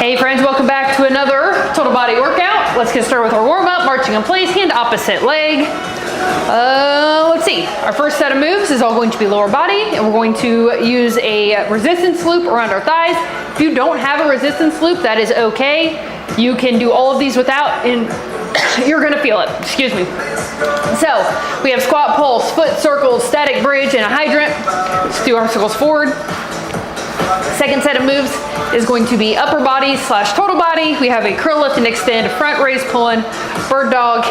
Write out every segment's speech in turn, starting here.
Hey friends, welcome back to another total body workout. Let's get started with our warm-up, marching in place, hand opposite leg. Let's see, our first set of moves is all going to be lower body, and we're going to use a resistance loop around our thighs. If you don't have a resistance loop, that is okay. You can do all of these without, and you're gonna feel it, excuse me. So, we have squat pulse, foot circles, static bridge, and a hydrant. Let's do our circles forward. Second set of moves is going to be upper body slash total body. We have a curl lift and extend, front raise pull-in, bird dog,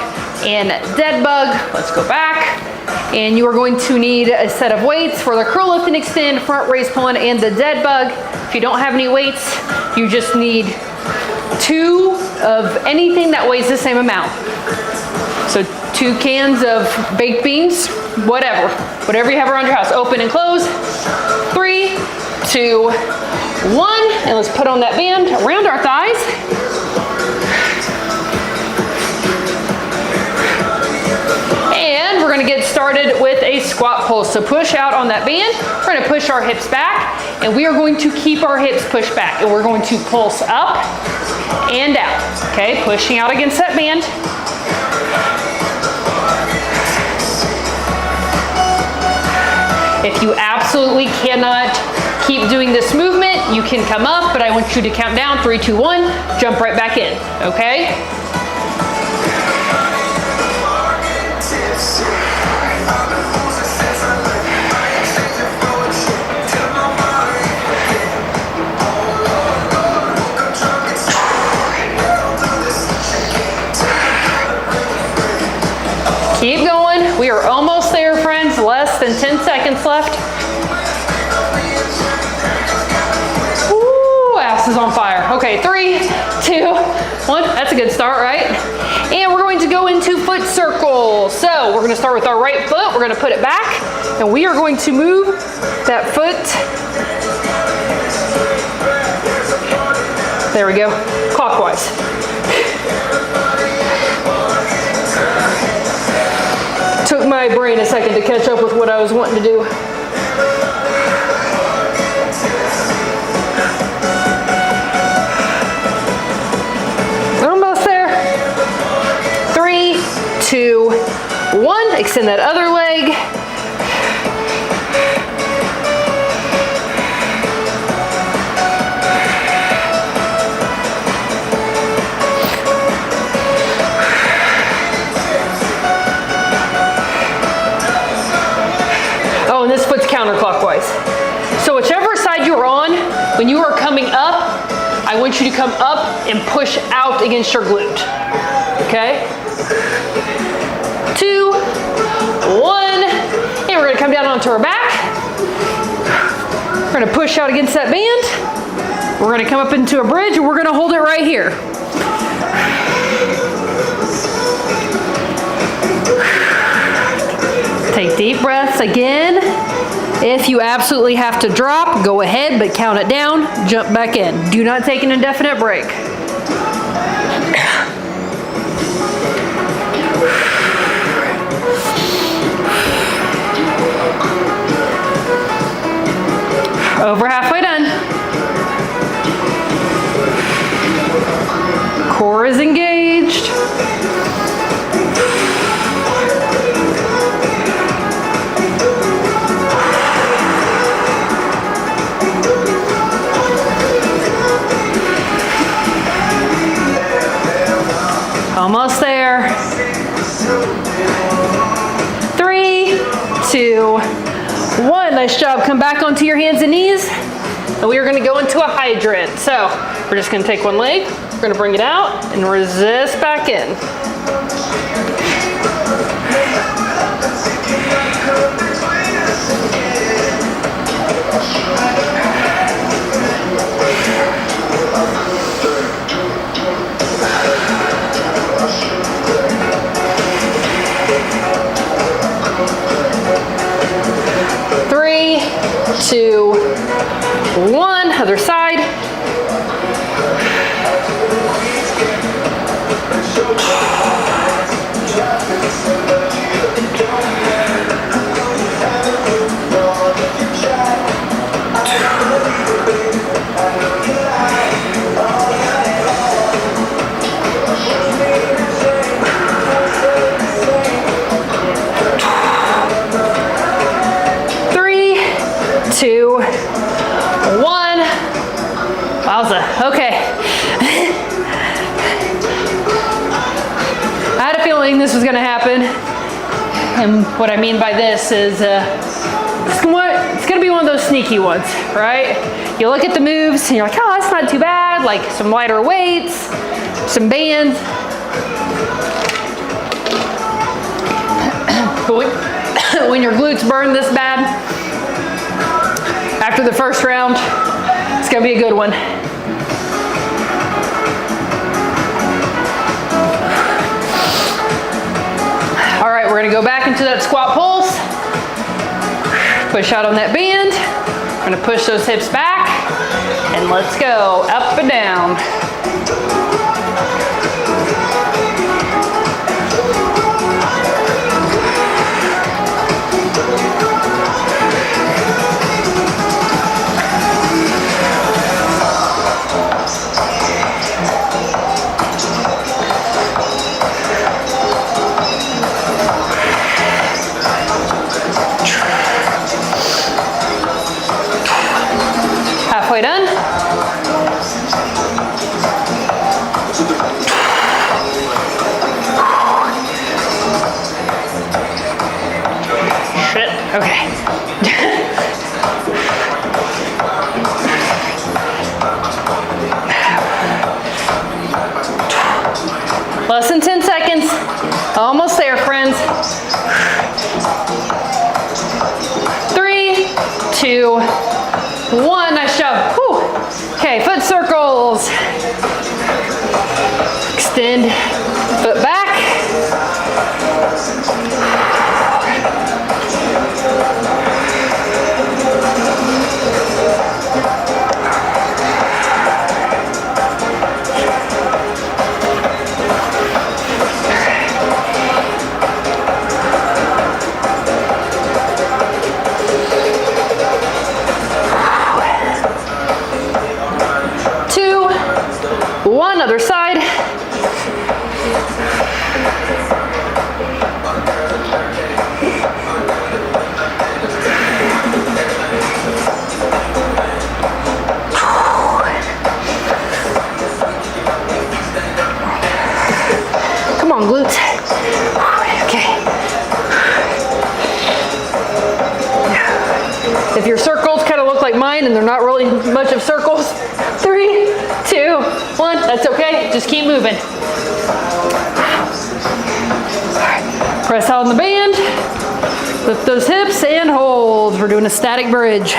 and dead bug. Let's go back. And you are going to need a set of weights for the curl lift and extend, front raise pull-in, and the dead bug. If you don't have any weights, you just need 2 of anything that weighs the same amount. So 2 cans of baked beans, whatever you have around your house. Open and close. 3, 2, 1, and let's put on that band around our thighs. And we're gonna get started with a squat pulse. So push out on that band. We're gonna push our hips back, and we are going to keep our hips pushed back, and we're going to pulse up and out. Okay, pushing out against that band. If you absolutely cannot keep doing this movement, you can come up, but I want you to count down, 3, 2, 1, jump right back in, okay? Keep going. We are almost there, friends. Less than 10 seconds left. Ooh, ass is on fire. Okay, 3, 2, 1. That's a good start, right? And we're going to go into foot circles. So we're going to start with our right foot. We're going to put it back, and we are going to move that foot. There we go. Clockwise. Took my brain a second to catch up with what I was wanting to do. Almost there. 3, 2, 1. Extend that other leg. Oh, and this foot's counterclockwise. So whichever side you're on, when you are coming up, I want you to come up and push out against your glute. Okay? 2, 1, and we're gonna come down onto our back. We're gonna push out against that band. We're gonna come up into a bridge, and we're gonna hold it right here. Take deep breaths again. If you absolutely have to drop, go ahead, but count it down, jump back in. Do not take an indefinite break. Over halfway done. Core is engaged. Almost there. 3, 2, 1. Nice job. Come back onto your hands and knees. And we are going to go into a hydrant. So we're just going to take one leg. We're going to bring it out and resist back in. Three, 2, 1. Other side. Okay. I had a feeling this was gonna happen. And what I mean by this is, it's gonna be one of those sneaky ones, right? You look at the moves and you're like, oh, that's not too bad. Like some lighter weights, some bands. But when your glutes burn this bad, after the first round, it's gonna be a good one. All right, we're gonna go back into that squat pulse. Push out on that band. We're gonna push those hips back, and let's go up and down. Halfway done. Shit, okay. Less than 10 seconds. Almost there, friends. 3, 2, 1, nice job. Whew. Okay, foot circles. Extend foot back. One, other side. Come on, glutes. Okay. If your circles kind of look like mine and they're not really much of circles, 3, 2, 1, that's okay, just keep moving. Press out on the band, lift those hips and hold. We're doing a static bridge.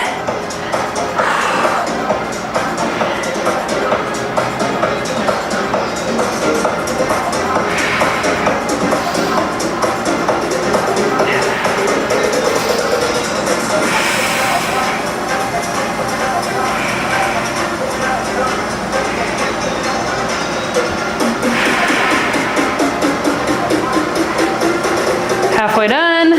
Halfway done.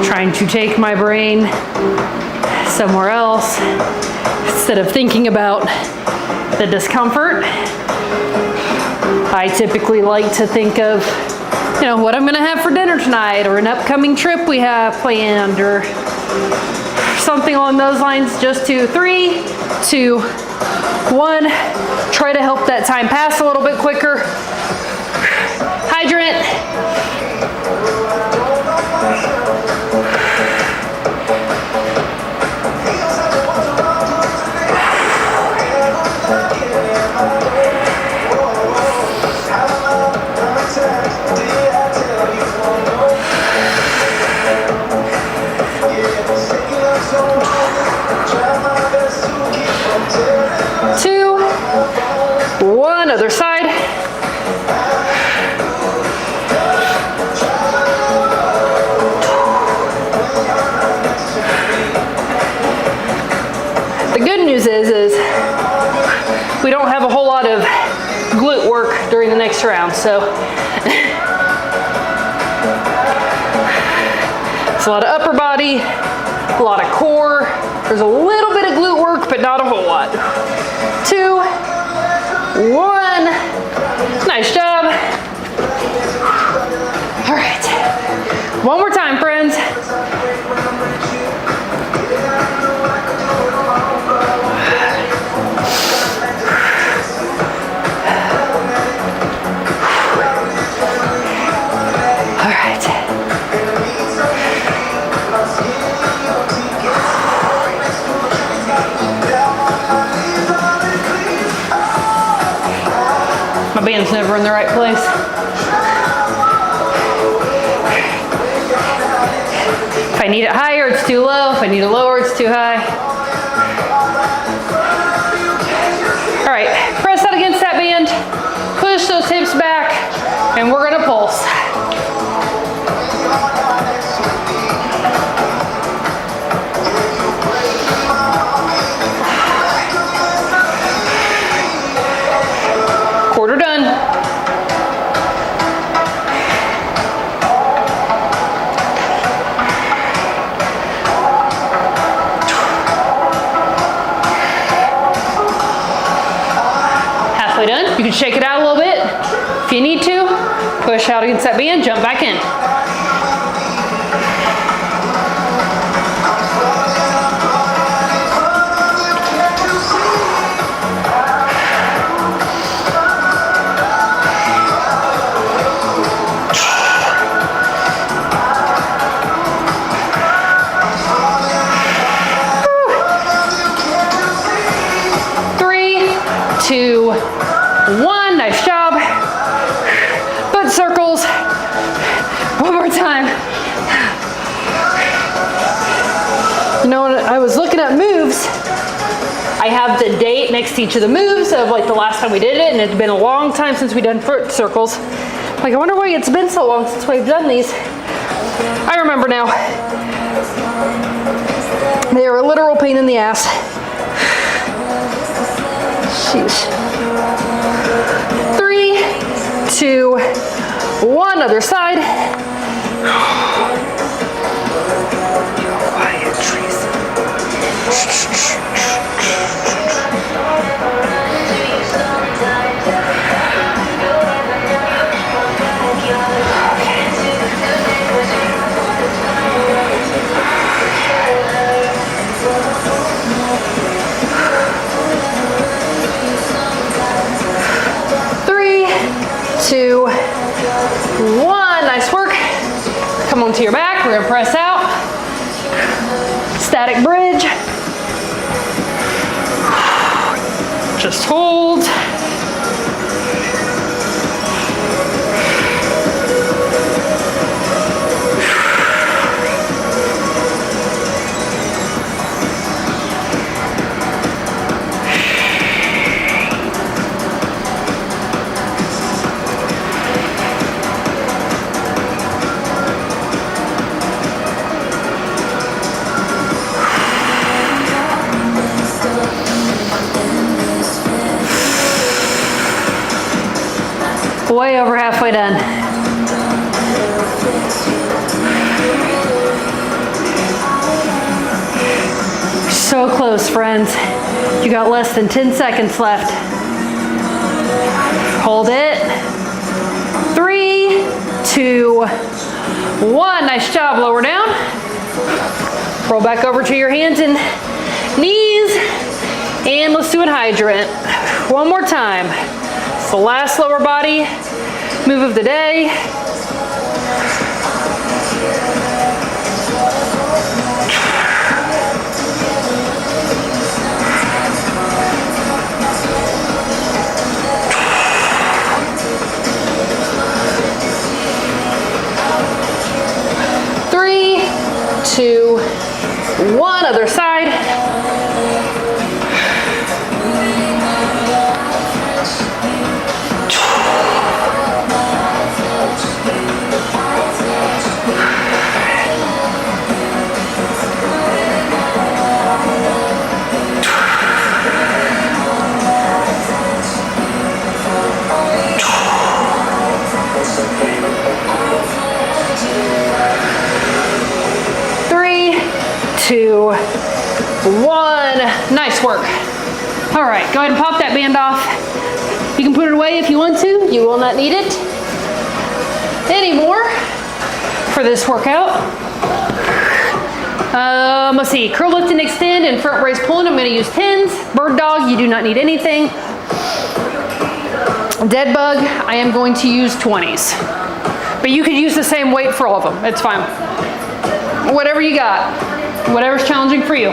Trying to take my brain somewhere else instead of thinking about the discomfort. I typically like to think of, you know, what I'm gonna have for dinner tonight, or an upcoming trip we have planned, or something along those lines. Just 2, 3, 2, 1. Try to help that time pass a little bit quicker. Hydrant. Other side. The good news is we don't have a whole lot of glute work during the next round, so it's a lot of upper body, a lot of core. There's a little bit of glute work, but not a whole lot. 2, 1. Nice job. All right. One more time, friends. band's never in the right place. If I need it higher, it's too low. If I need it lower, it's too high. All right, press out against that band, push those hips back, and we're gonna pulse. Quarter done. Halfway done. You can shake it out a little bit. If you need to, push out against that band, jump back in. Two, one, nice job. Foot circles. One more time. You know, when I was looking at moves, I have the date next to each of the moves of like the last time we did it, and it's been a long time since we've done foot circles. Like, I wonder why it's been so long since we've done these. I remember now. They are a literal pain in the ass. Sheesh. 3, 2, 1, other side. Quiet, Tracy. Two, one, nice work. Come on to your back, we're gonna press out. Static bridge. Just hold. Way over halfway done. So close, friends. You got less than 10 seconds left. Hold it. 3, 2, 1. Nice job. Lower down. Roll back over to your hands and knees. And let's do an hydrant. One more time. It's the last lower body move of the day. Three, 2, 1, other side. Three, 2, 1. Nice work. All right, go ahead and pop that band off. You can put it away if you want to. You will not need it anymore for this workout. Let's see, curl lift and extend and front raise pulling. I'm gonna use 10s. Bird dog, you do not need anything. Dead bug, I am going to use 20s. But you could use the same weight for all of them, it's fine. Whatever you got, whatever's challenging for you.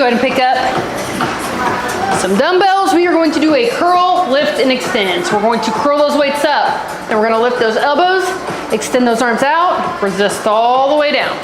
go ahead and pick up some dumbbells. We are going to do a curl, lift, and extend. So we're going to curl those weights up. Then we're going to lift those elbows, extend those arms out, resist all the way down.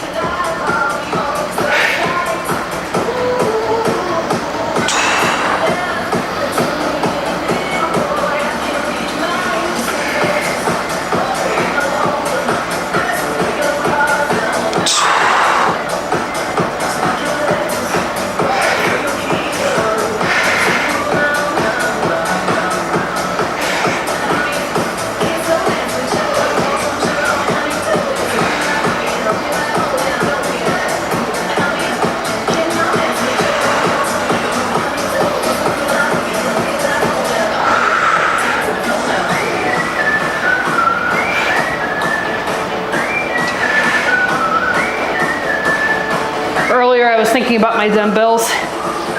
Earlier I was thinking about my dumbbells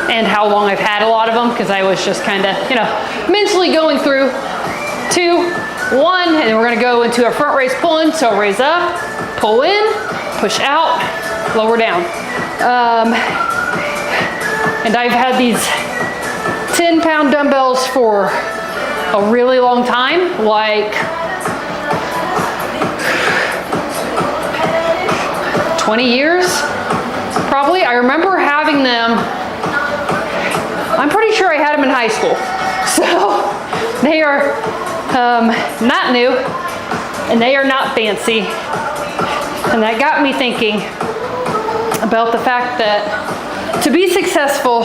and how long I've had a lot of them, because I was just kind of, mentally going through 2, 1, and we're gonna go into a front raise pull-in. So raise up, pull in, push out, lower down. And I've had these 10-pound dumbbells for a really long time, like 20 years. Probably. I remember having them, I'm pretty sure I had them in high school. So they are not new and they are not fancy. And that got me thinking about the fact that to be successful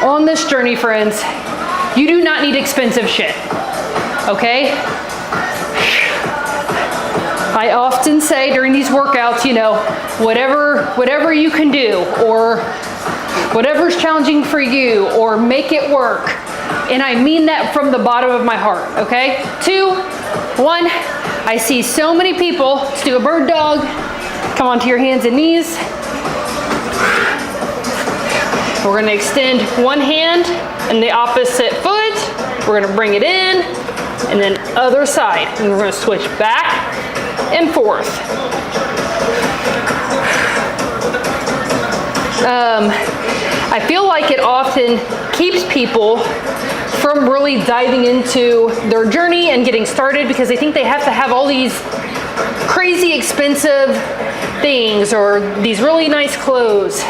on this journey, friends, you do not need expensive shit. Okay? I often say during these workouts, whatever you can do, or whatever's challenging for you, or make it work. And I mean that from the bottom of my heart, okay? 2, 1, I see so many people. Let's do a bird dog. Come onto your hands and knees. We're gonna extend one hand and the opposite foot. We're gonna bring it in, and then other side. And we're gonna switch back and forth. I feel like it often keeps people from really diving into their journey and getting started, because they think they have to have all these crazy expensive things or these really nice clothes.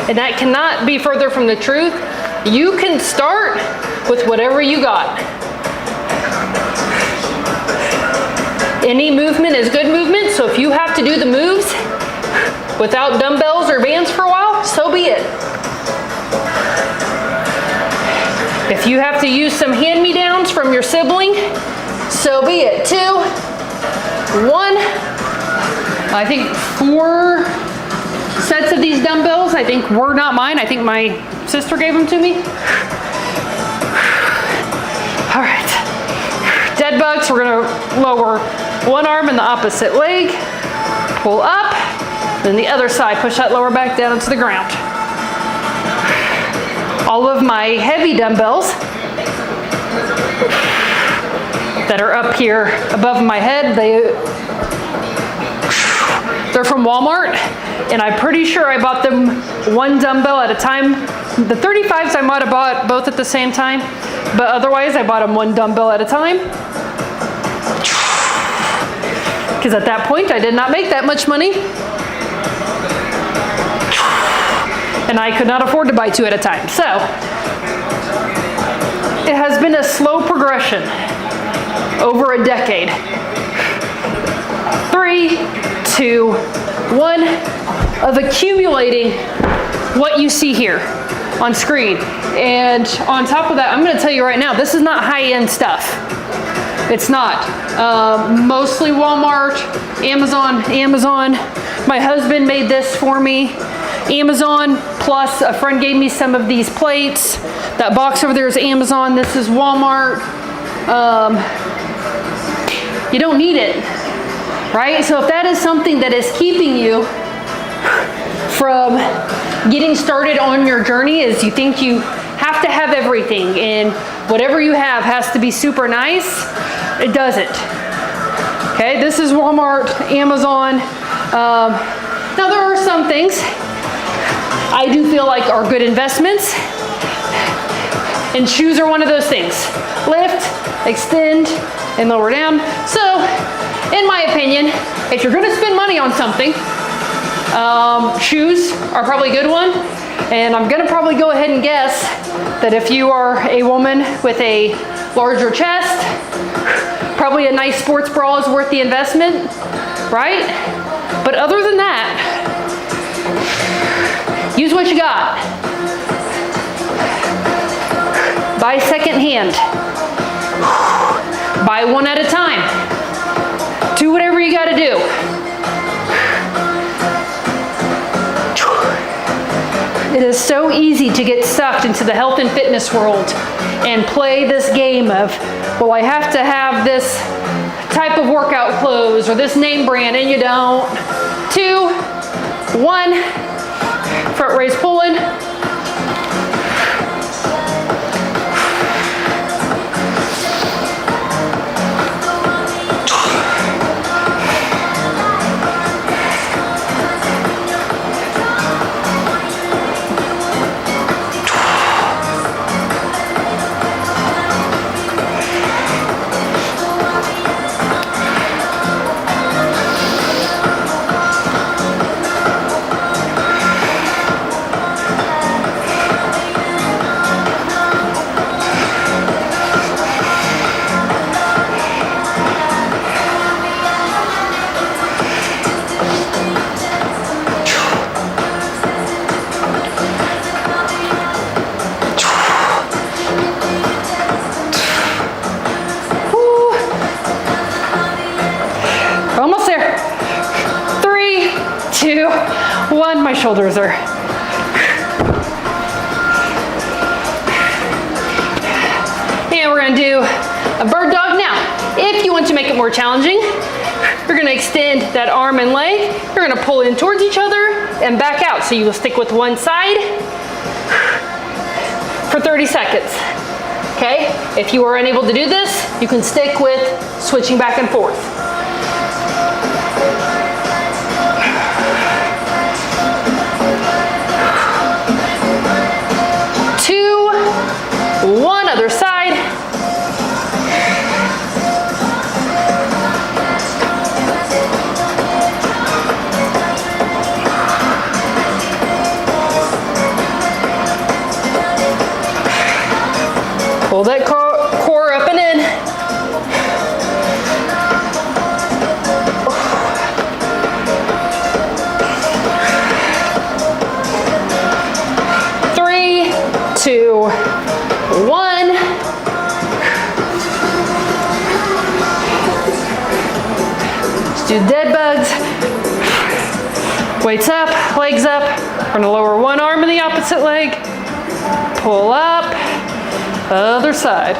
And that cannot be further from the truth. You can start with whatever you got. Any movement is good movement, so if you have to do the moves without dumbbells or bands for a while, so be it. If you have to use some hand-me-downs from your sibling, so be it. 2, 1. I think 4 sets of these dumbbells, I think were not mine. I think my sister gave them to me. All right. Dead bugs, we're gonna lower one arm and the opposite leg, pull up, then the other side, push that lower back down into the ground. All of my heavy dumbbells that are up here above my head, they're from Walmart, and I'm pretty sure I bought them one dumbbell at a time. The 35s I might have bought both at the same time, but otherwise I bought them one dumbbell at a time. Because at that point I did not make that much money. And I could not afford to buy 2 at a time. So it has been a slow progression over a decade. 3, 2, 1 of accumulating what you see here on screen. And on top of that, I'm going to tell you right now, this is not high-end stuff. It's not. Mostly Walmart, Amazon. My husband made this for me. Amazon, plus a friend gave me some of these plates. That box over there is Amazon. This is Walmart. You don't need it, right? So if that is something that is keeping you from getting started on your journey, is you think you have to have everything and whatever you have has to be super nice, it doesn't. Okay, this is Walmart, Amazon. Now there are some things I do feel like are good investments. And shoes are one of those things. Lift, extend, and lower down. So, in my opinion, if you're gonna spend money on something, shoes are probably a good one. And I'm gonna probably go ahead and guess that if you are a woman with a larger chest, probably a nice sports bra is worth the investment, right? But other than that, use what you got. Buy secondhand. Buy one at a time. Do whatever you gotta do. It is so easy to get sucked into the health and fitness world and play this game of, well, I have to have this type of workout clothes or this name brand, and you don't. 2, 1, front raise pull-in. Almost there. 3, 2, 1. My shoulders are. And we're gonna do a bird dog now. If you want to make it more challenging, you're gonna extend that arm and leg. You're gonna pull in towards each other and back out. So you will stick with one side for 30 seconds. Okay? If you are unable to do this, you can stick with switching back and forth. 2, 1, other side. Pull that core up and in. Three, 2, 1. Let's do dead bugs. Weights up, legs up. We're gonna lower one arm in the opposite leg. Pull up. Other side.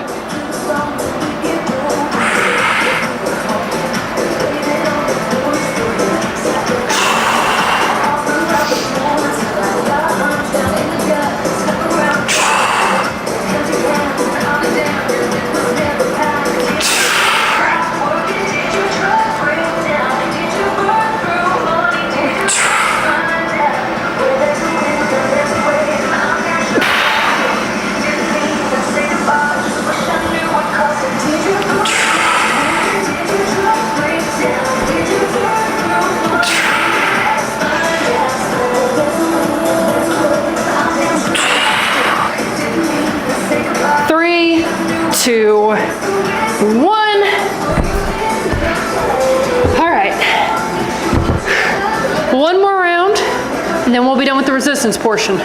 Two, 1. All right. One more round, and then we'll be done with the resistance portion.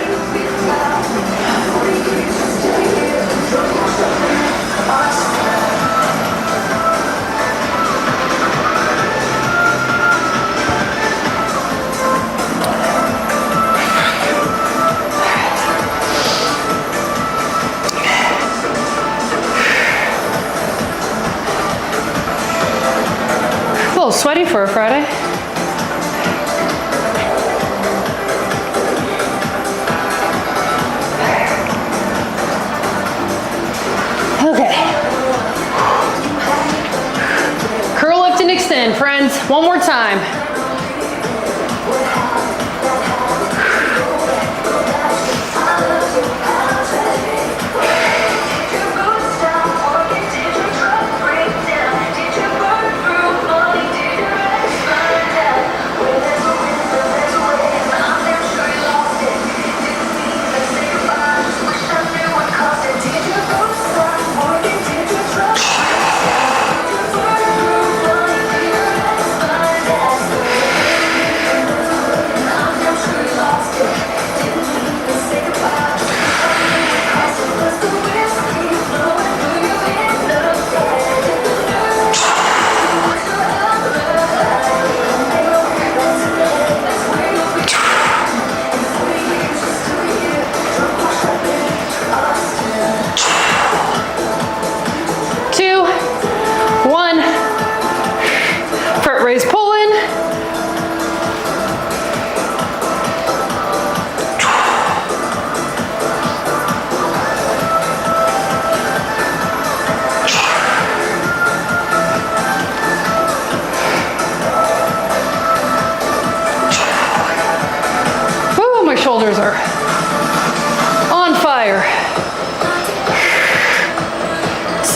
A little sweaty for a Friday. Okay. Curl, lift, and extend, friends. One more time.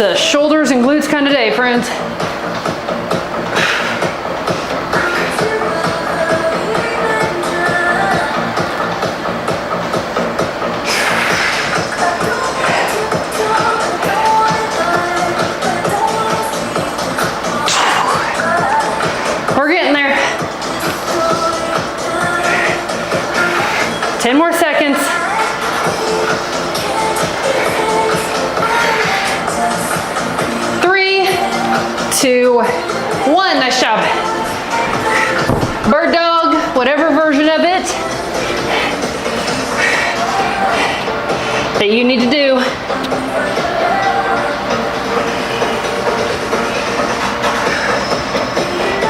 It's a shoulders and glutes kind of day, friends. We're getting there. 10 more seconds. 3, 2, 1. Nice job. Bird dog, whatever version of it that you need to do.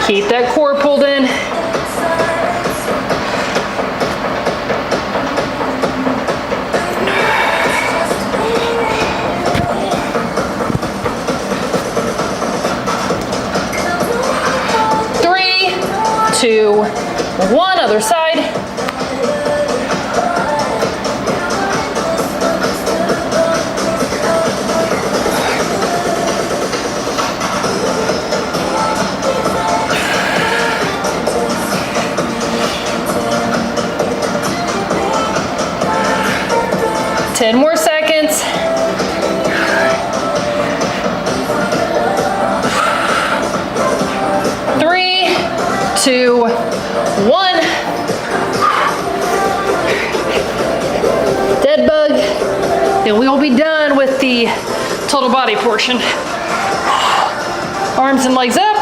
Keep that core pulled in. Three, 2, 1. Other side. Ten more seconds. Three, 2, 1. Dead bug. And we will be done with the total body portion. Arms and legs up.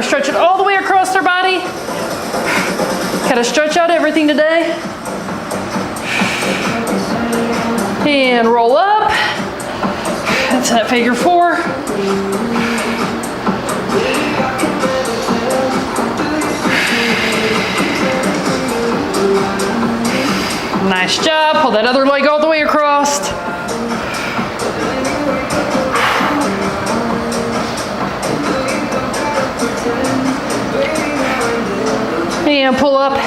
Stretch it all the way across their body. Gotta stretch out everything today. And roll up. That's that figure 4. Nice job. Pull that other leg all the way across. And pull up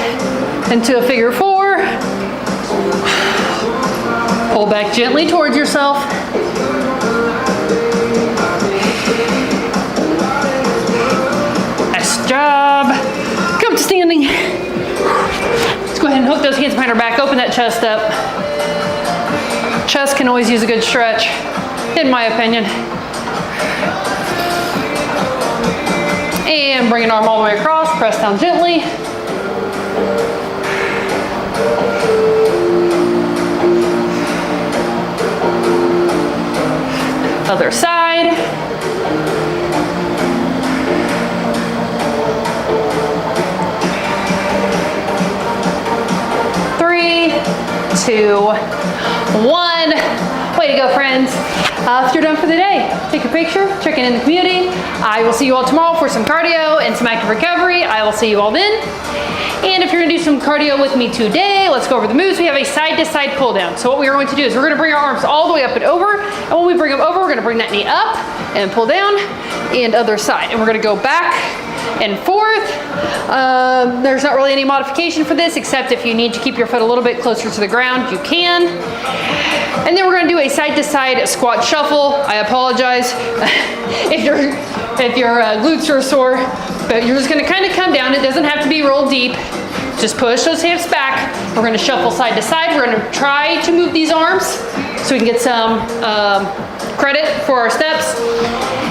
into a figure 4. Pull back gently towards yourself. Nice job. Come to standing. Let's go ahead and hook those hands behind our back. Open that chest up. Chest can always use a good stretch, in my opinion. And bring an arm all the way across. Press down gently. Other side. Three, 2, 1. Way to go, friends. If you're done for the day, take a picture, check in the community. I will see you all tomorrow for some cardio and some active recovery. I will see you all then. And if you're gonna do some cardio with me today, let's go over the moves. We have a side-to-side pull down. So what we are going to do is we're gonna bring our arms all the way up and over. And when we bring them over, we're gonna bring that knee up and pull down and other side. And we're gonna go back and forth. There's not really any modification for this, except if you need to keep your foot a little bit closer to the ground, you can. And then we're gonna do a side-to-side squat shuffle. I apologize if your glutes are sore, but you're just gonna kind of come down. It doesn't have to be real deep. Just push those hips back. We're gonna shuffle side to side. We're gonna try to move these arms so we can get some credit for our steps.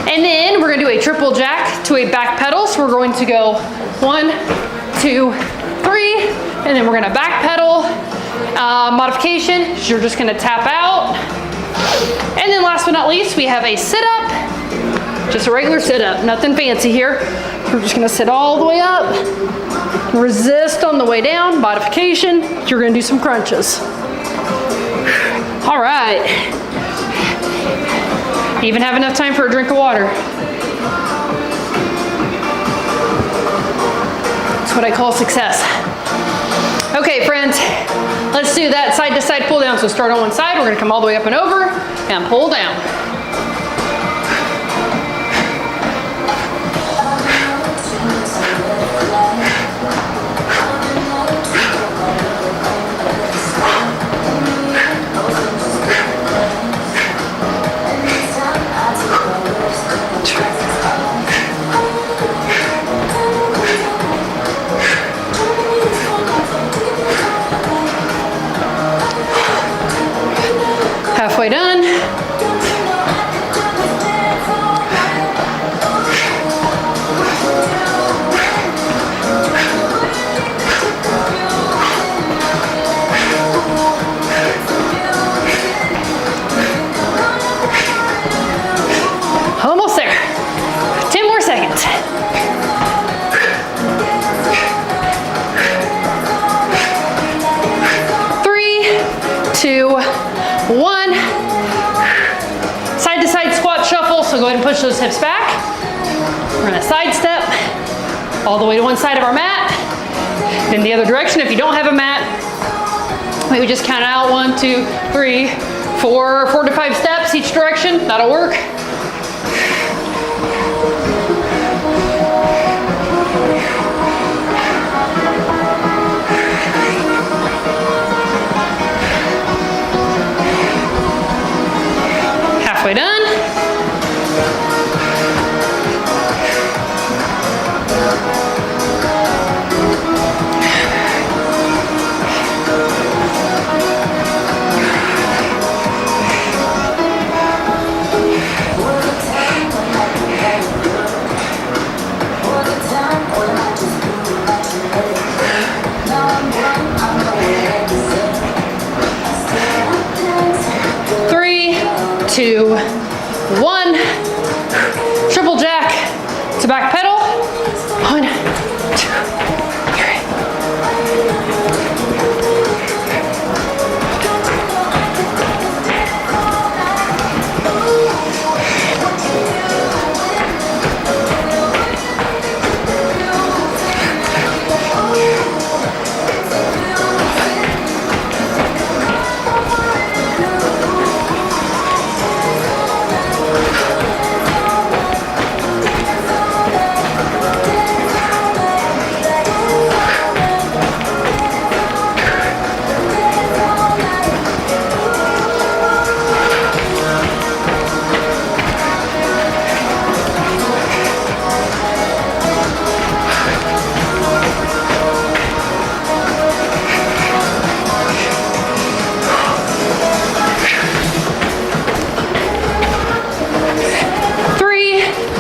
And then we're gonna do do a triple jack to a back pedal. So we're going to go 1, 2, 3, and then we're gonna back pedal. Modification, you're just gonna tap out. And then last but not least, we have a sit-up, just a regular sit-up, nothing fancy here. We're just gonna sit all the way up, resist on the way down, modification, you're gonna do some crunches. All right. Even have enough time for a drink of water. That's what I call success. Okay, friends, let's do that side to side pull down. So start on one side, we're gonna come all the way up and over and pull down. Halfway done. Almost there. 10 more seconds. Three, two, one. Side to side squat shuffle, so go ahead and push those hips back. We're gonna side step all the way to one side of our mat, then the other direction. If you don't have a mat, maybe just count out 1, 2, 3, 4 to 5 steps each direction. That'll work. Halfway done. Three, two, one. Triple jack to back pedal. 1, 2,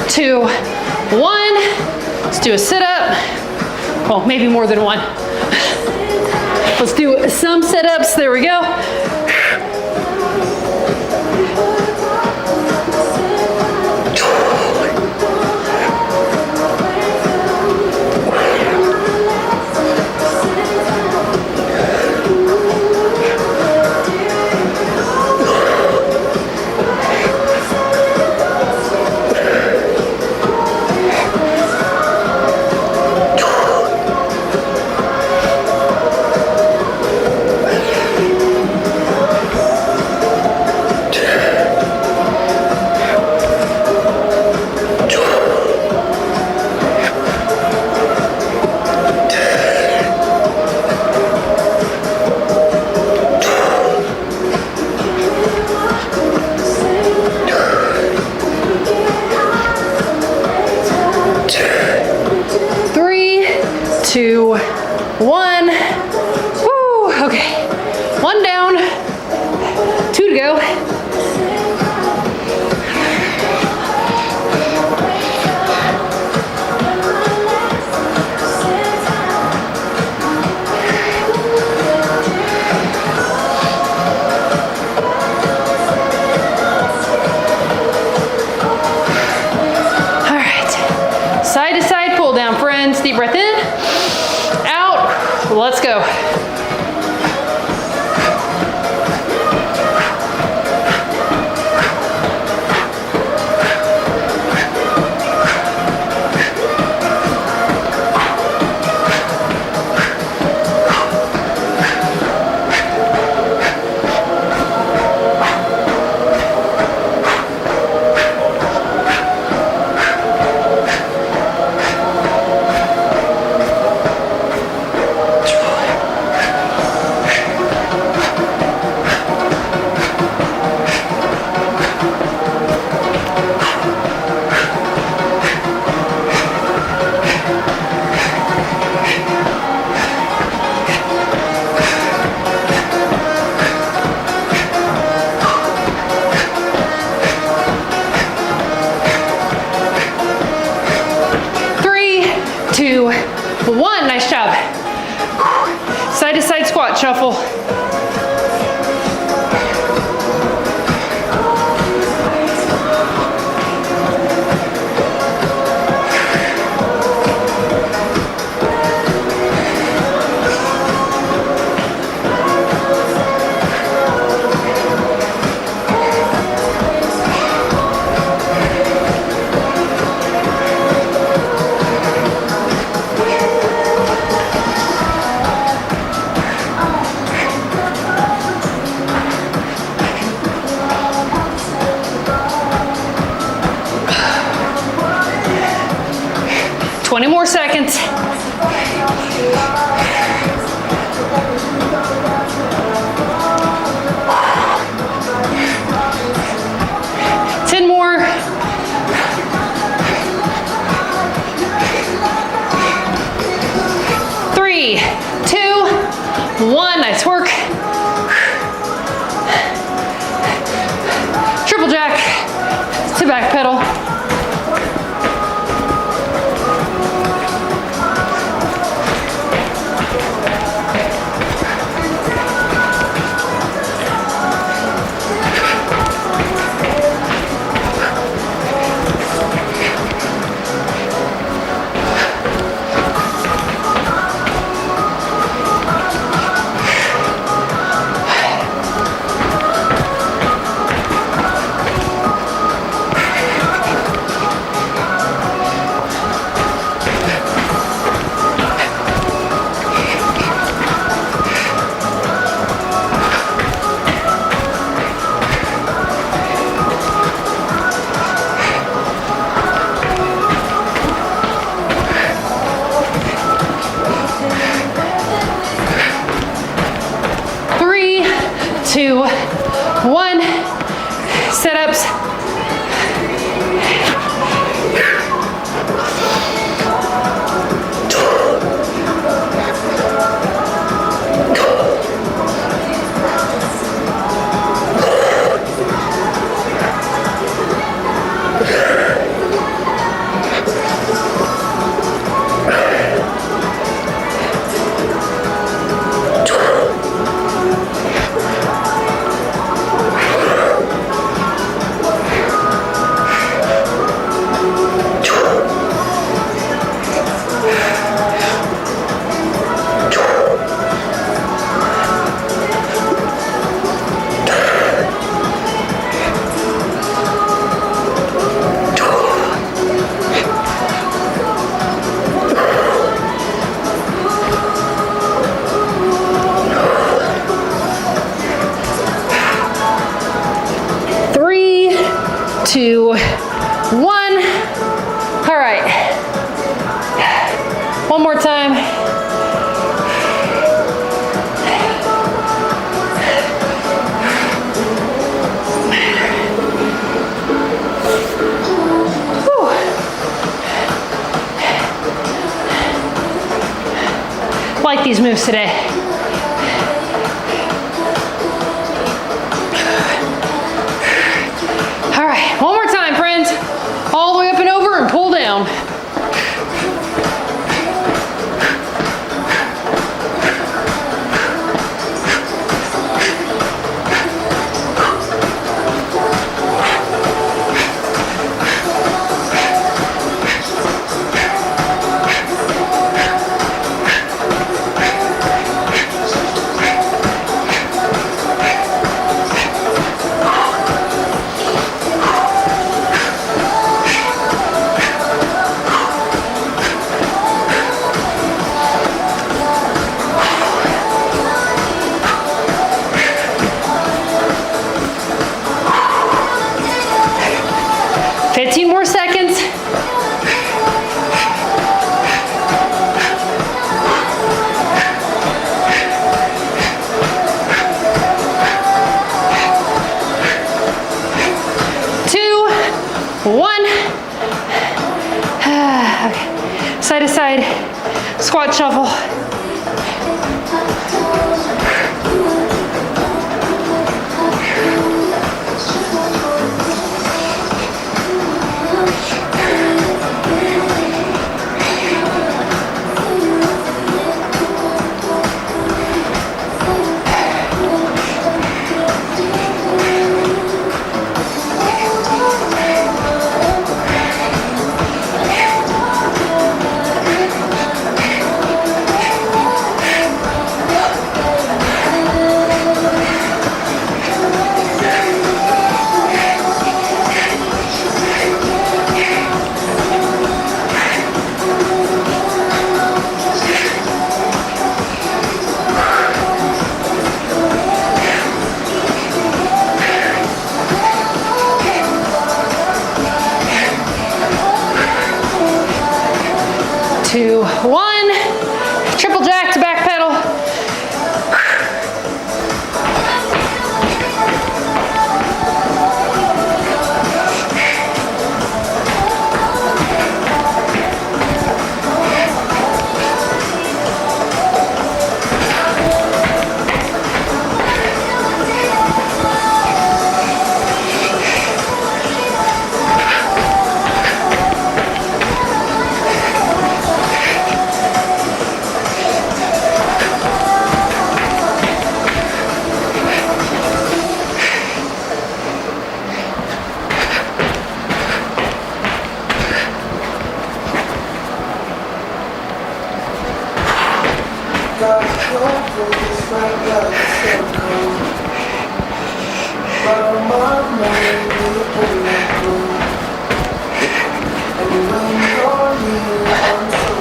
2, 1. Let's do a sit-up. Well, maybe more than one. Let's do some sit-ups. There we go. Two, one. Woo, okay. One down, 2 to go. go. Two, one, nice job. Side to side squat shuffle. More seconds. Ten more. Three, two, one. Nice work. Triple jack to back pedal. Two, one, sit-ups. Two, one. All right. One more time. Whew. Like these moves today. All right, one more time, friends. All the way up and over and pull down. 15 more seconds. One. Okay. Side to side, squat shuffle. Two, one. Triple jack to back pedal.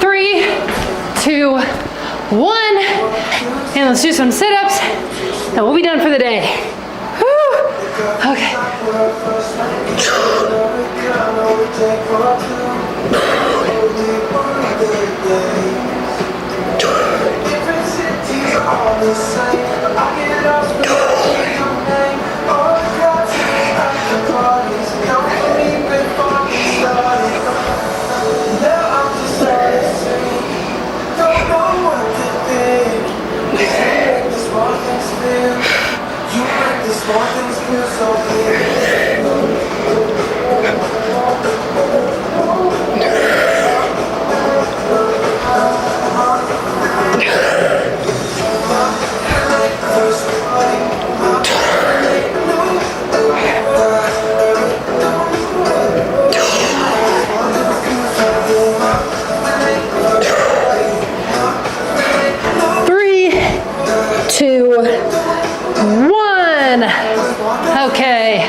Three, two, one. And let's do some sit-ups and we'll be done for the day. Whew. Okay. Okay.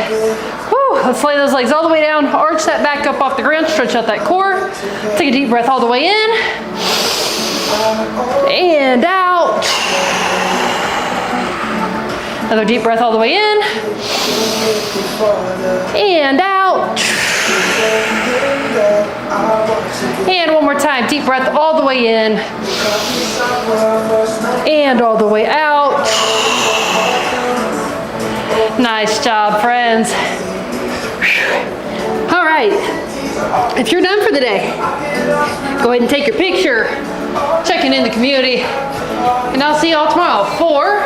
Whew. Let's lay those legs all the way down. Arch that back up off the ground. Stretch out that core. Take a deep breath all the way in. And out. Another deep breath all the way in. And out. And one more time. Deep breath all the way in. And all the way out. Nice job, friends. All right. If you're done for the day, go ahead and take your picture. Checking in the community. And I'll see y'all tomorrow for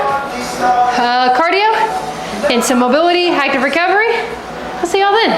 cardio and some mobility, active recovery. I'll see y'all then.